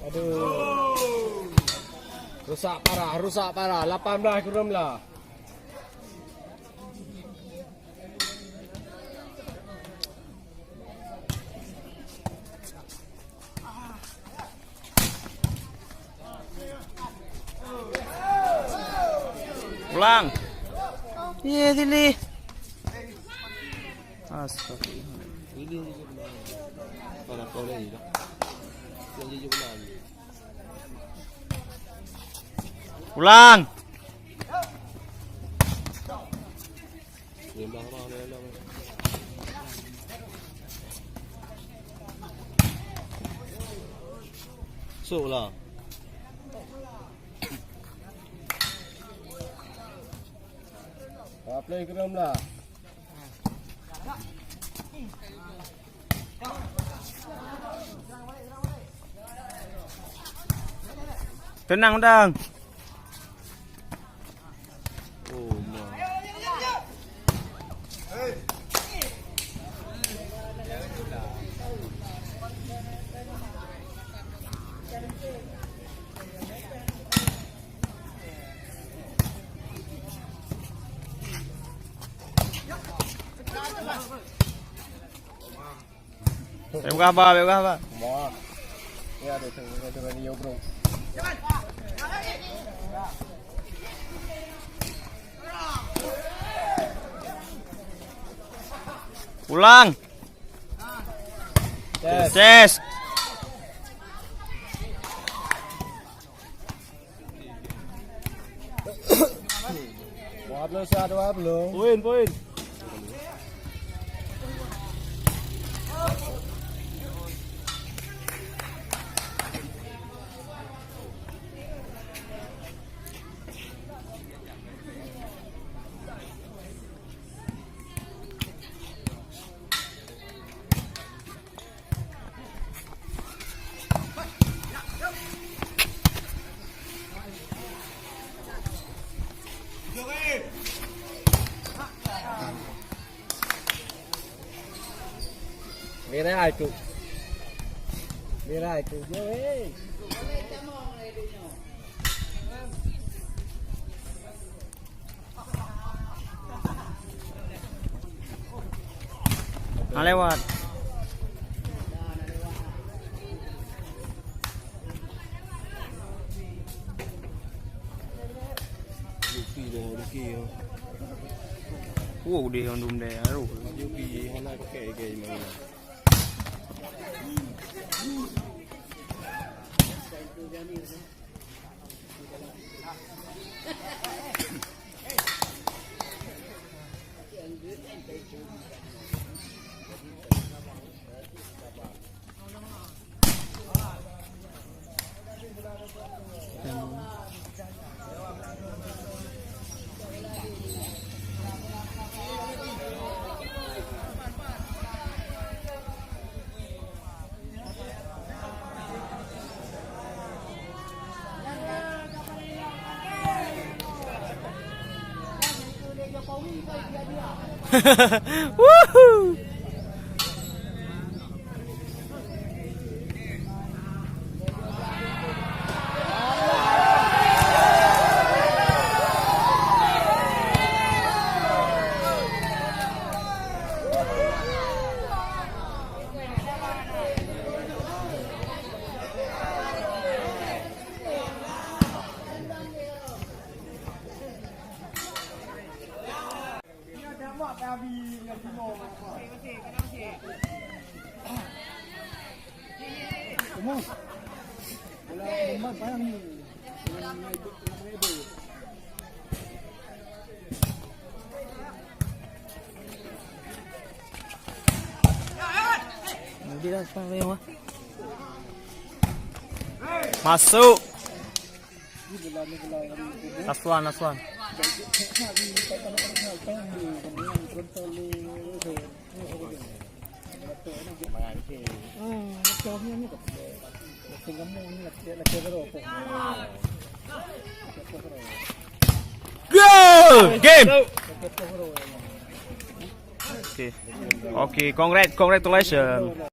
Aduh. Rusak parah. 18 kurang lah. Pulang. Iya sini. Astagfirullah. Ini kalau kau lagi dah. Janji je pulang. Pulang. Memang. So lah. Play keram lah. Tenang dang. Oh my. Bebas apa? Wah. Ya ada tengah ni bro. Pulang. Yes. Buat lo satu apa belum? Poin. Mira itu. Yo Lewat. Ruki. Đi on đùm đè rồi. Yuki hôm nay có kệ mà. Woohoo! Masuk. Aswan. Go! Game. Okay. Congratulations.